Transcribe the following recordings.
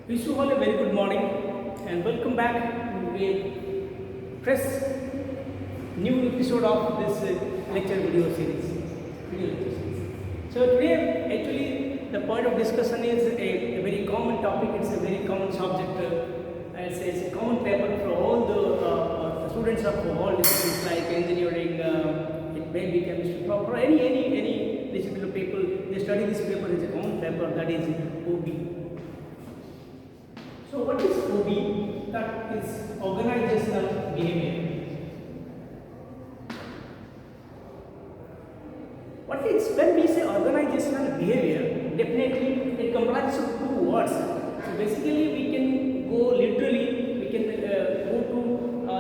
Wish you all a very good morning and welcome back to a fresh new episode of this lecture video series. So today actually the point of discussion is a very common topic, it's a very common subject. It's a common paper for all the students of all disciplines like engineering, it may be chemistry, for any discipline of people, they study this paper, it's a common paper, that is OB. So what is OB? That is organizational behavior. What is, when we say organizational behavior, definitely it comprises of two words. So basically we can go literally, we can go to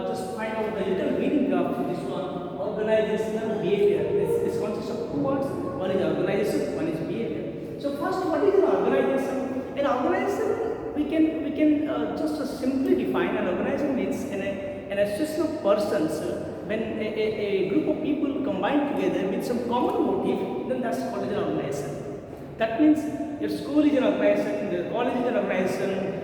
just find out the little meaning of this one, organizational behavior. This consists of two words, one is organization, one is behavior. So first, what is an organization? An organization we can just simply define an organization means an association of persons when a group of people combine together with some common motive, then that's called an organization. That means your school is an organization, the college is an organization,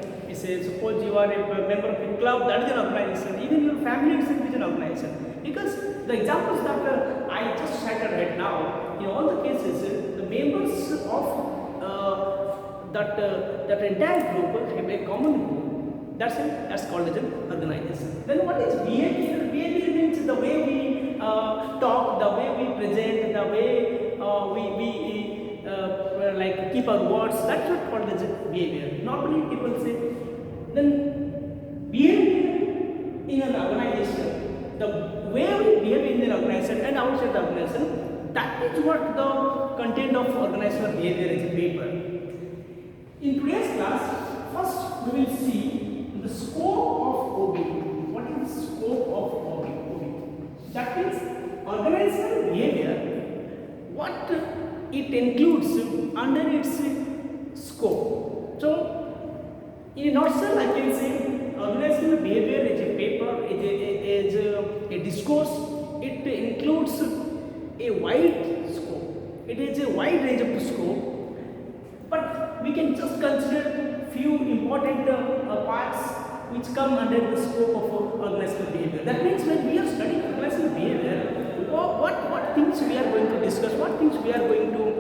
suppose you are a member of a club, that is an organization, even your family itself is an organization. Because the examples that I just cited right now, in all the cases, the members of that entire group have a common goal. That's called as an organization. Then what is behavior? Behavior means the way we talk, the way we present, the way we like keep our words. That's what called as behavior. Normally people say then behavior in an organization, the way we behave in an organization and outside the organization, that is what the content of organizational behavior is a paper. In today's class, first we will see the scope of OB. What is the scope of OB? That means organizational behavior, what it includes under its scope. So, in a nutshell, I can say organizational behavior is a paper, is a discourse. It includes a wide scope. It is a wide range of scope. But we can just consider few important parts which come under the scope of organizational behavior. That means when we are studying organizational behavior, what things we are going to discuss, what things we are going to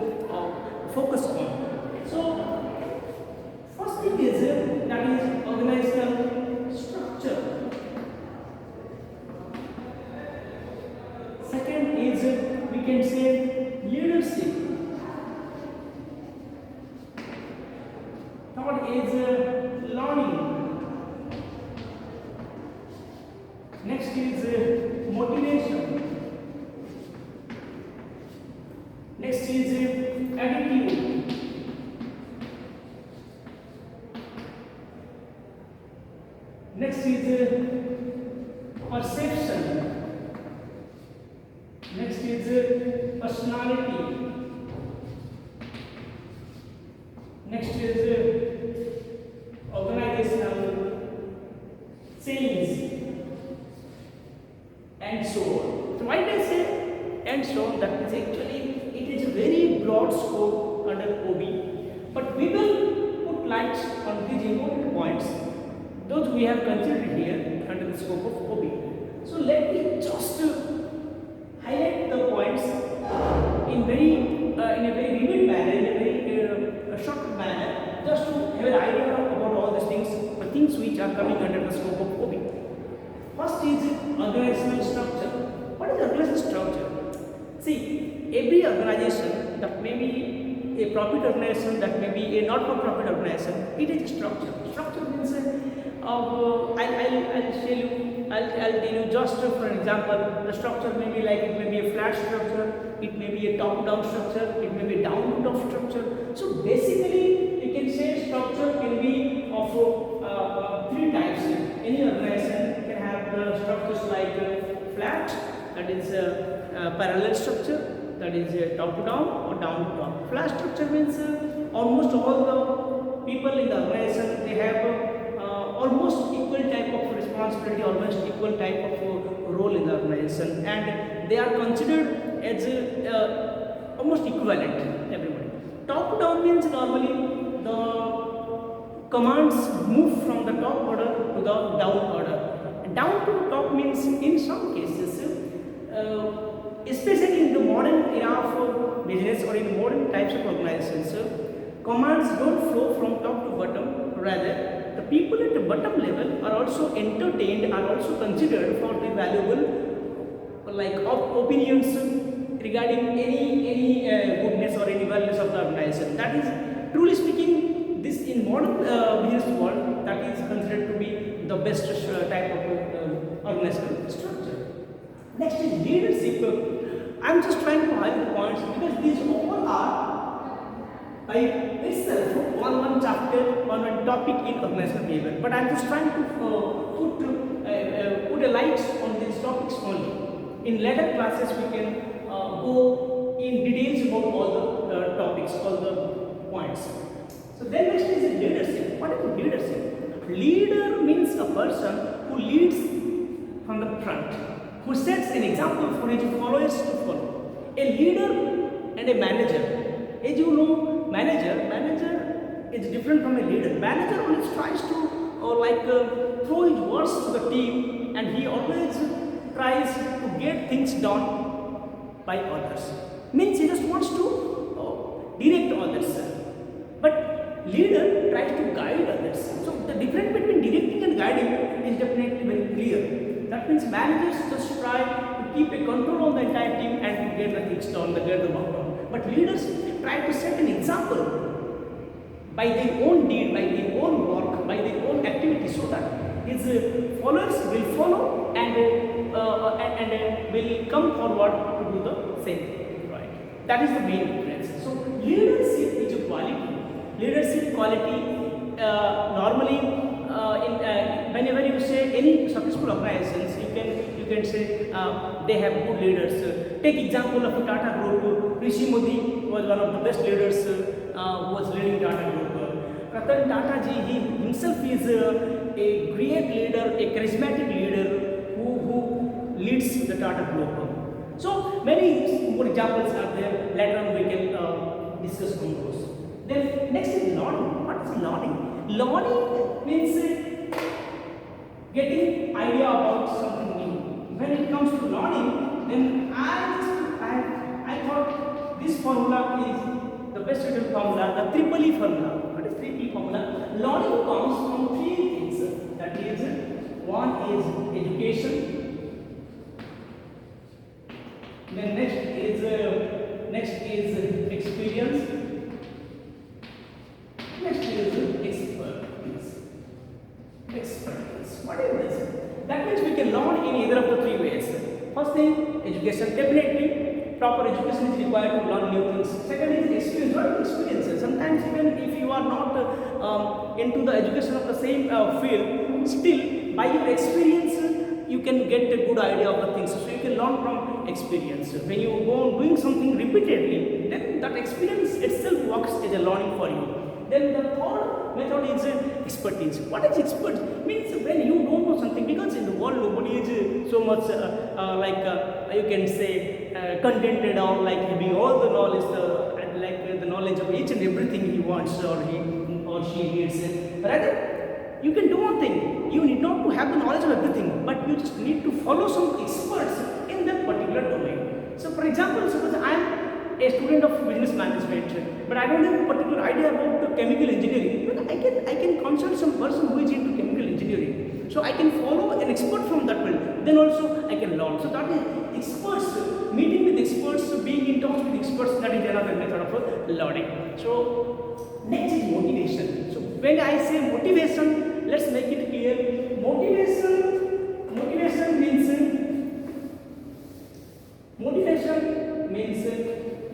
focus on. So, first thing is that is organizational structure. Second is we can say leadership. Third is learning. Next is motivation. Next is attitude. Next is perception. Next is personality. Next is organizational change and so on. So why did I say and so on? That is actually it is a very broad scope under OB, but we will put lights on these important points, those we have considered here under the scope of OB. So let me just highlight the points in a very vivid manner, in a very short manner, just to have an idea about all these things, the things which are coming under the scope of OB. First is organizational structure. What is organizational structure? See, every organization, that may be a profit organization, that may be a not-for-profit organization, it is a structure. Structure means I'll tell you just for example, the structure may be like, it may be a flat structure, it may be a top-down structure, it may be a down-to-top structure. So basically, you can say structure can be of three types. Any organization can have the structures like flat, that is parallel structure, that is top-to-down or down-to-top. Flat structure means almost all the people in the organization, they have almost equal type of responsibility, almost equal type of role in the organization, and they are considered as almost equivalent, everybody. Top down means normally the commands move from the top order to the down order. Down to top means in some cases, especially in the modern era of business or in modern types of organizations, commands don't flow from top to bottom. Rather, the people at the bottom level are also entertained, are also considered for the valuable like opinions regarding any goodness or any wellness of the organization. That is truly speaking, this in modern business world, that is considered to be the best type of organizational structure. Next is leadership. I am just trying to highlight the points because these all are by itself one chapter, one topic in organizational behavior. But I am just trying to put a light on these topics only. In later classes, we can go in details about all the topics, all the points. So then next is leadership. What is leadership? Leader means a person who leads from the front, who sets an example for his followers to follow. A leader and a manager. As you know, manager is different from a leader. Manager always tries to throw his words to the team, and he always tries to get things done by others. Means he just wants to direct others. But leader tries to guide others. So the difference between directing and guiding is definitely very clear. That means managers just try to keep a control on the entire team and to get the things done, get the work done. But leaders try to set an example by their own deed, by their own work, by their own activity, so that his followers will follow and will come forward to do the same thing. Right? That is the main difference. So leadership is a quality. Leadership quality normally whenever you say any successful organizations, you can say they have good leaders. Take example of Tata Group. Rishi Modi was one of the best leaders who was leading Tata Group. Ratan Tata ji, he himself is a great leader, a charismatic leader who leads the Tata Group. So many more examples are there. Later on we can discuss on those. Then next is learning. What is learning? Learning means getting idea about something new. When it comes to learning, then I thought this formula is the best suitable formula, the triple E formula. What is triple E formula? Learning comes from three things. That is, one is education. Then next is experience. Next is expertise. What is this? That means we can learn in either of the three ways. First thing, education. Definitely, proper education is required to learn new things. Second is experience. What is experience? Sometimes even if you are not into the education of the same field, still by your experience you can get a good idea of the things. So you can learn from experience. When you go on doing something repeatedly, then that experience itself works as a learning for you. Then the third method is expertise. What is expertise? Means when you don't know something, because in the world nobody is so much you can say contented or like having all the knowledge, the knowledge of each and everything he wants or he or she needs. Rather, you can do one thing. You need not to have the knowledge of everything, but you just need to follow some experts in that particular domain. So, for example, suppose I am a student of business management, but I don't have a particular idea about chemical engineering. But I can consult some person who is into chemical engineering. So I can follow an expert from that field. Then also I can learn. So that is experts, meeting with experts, being in touch with experts. That is another method of learning. So next is motivation. So when I say motivation, let's make it clear. Motivation means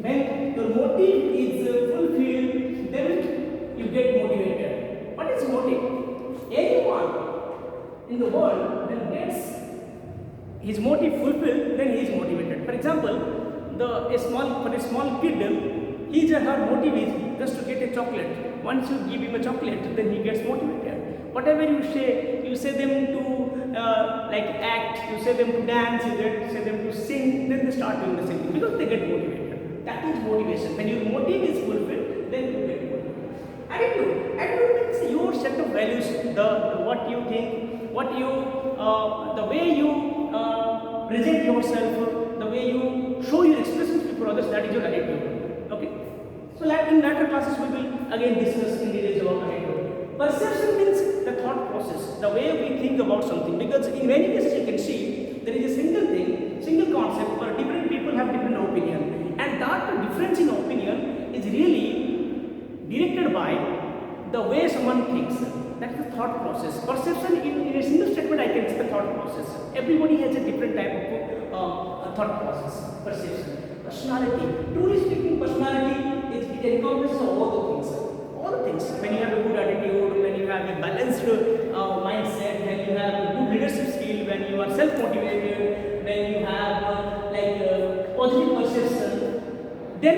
when your motive is fulfilled, then you get motivated. What is motive? Anyone in the world that gets his motive fulfilled, then he is motivated. For example, for a small kid, his or her motive is just to get a chocolate. Once you give him a chocolate, then he gets motivated. Whatever you say them to act, you say them to dance, you say them to sing, then they start doing the singing because they get motivated. That is motivation. When your motive is fulfilled, then you get motivated. Attitude means you your set of values, the what you think, what you, the way you present yourself, the way you show your expressions before others, that is your attitude. Okay. So in later classes we will again discuss in details about attitude. Perception means the thought process, the way we think about something. Because in many cases you can see there is a single thing, single concept, but different people have different opinion, and that difference in opinion is really directed by the way someone thinks. That is the thought process. Perception in a single statement I can say the thought process. Everybody has a different type of thought process. Perception. Personality. Truly speaking, personality it encompasses all the things. All the things. When you have a good attitude, when you have a balanced mindset, when you have a good leadership skill, when you are self-motivated, when you have positive perception, then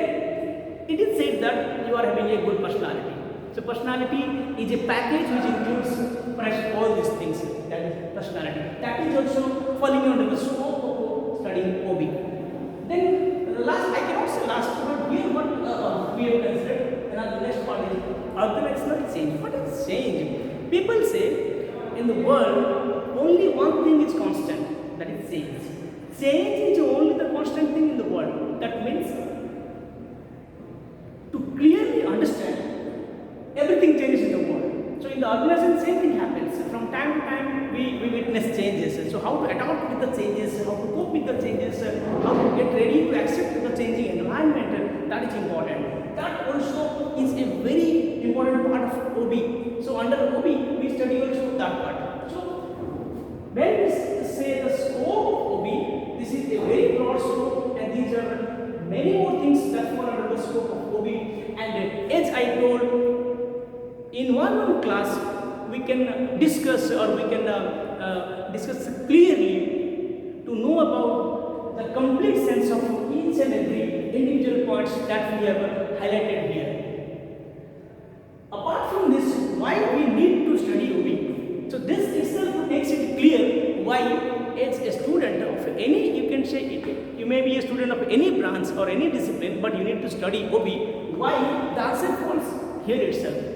it is said that you are having a good personality. So personality is a package which includes perhaps all these things. That is personality. That is also falling under the scope of studying OB. Then last, I cannot say last, but here what we have considered. And the next part is organizational change. What is change? People say in the world only one thing is constant. That is change. Change is only the constant thing in the world. That means to clearly understand everything changes in the world. So in the organization, same thing happens. From time to time, we witness changes. So how to adapt with the changes, how to cope with the changes, how to get ready to accept the changing environment, that is important. That also is a very important part of OB. So under OB, we study also that part. So when we say the scope of OB, this is a very broad scope, and these are many more things that fall under the scope of OB. And as I told, in one class we can discuss, or we can discuss clearly to know about the complete sense of each and every individual points that we have highlighted here. Apart from this, why we need to study OB? So this itself makes it clear why, as a student of any, you can say you may be a student of any branch or any discipline, but you need to study OB. Why? The answer falls here itself.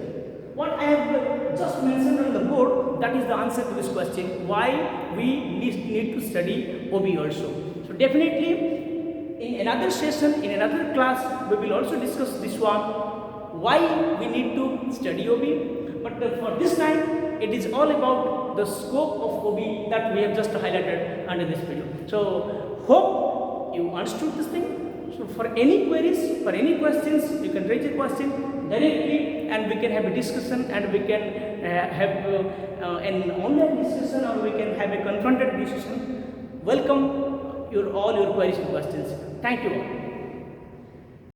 What I have just mentioned on the board, that is the answer to this question, why we need to study OB also. So definitely in another session, in another class, we will also discuss this one, why we need to study OB. But for this time, it is all about the scope of OB that we have just highlighted under this video. So hope you understood this thing. So for any queries, for any questions, you can raise a question directly, and we can have a discussion, and we can have an online discussion, or we can have a confronted discussion. Welcome all your queries and questions. Thank you all.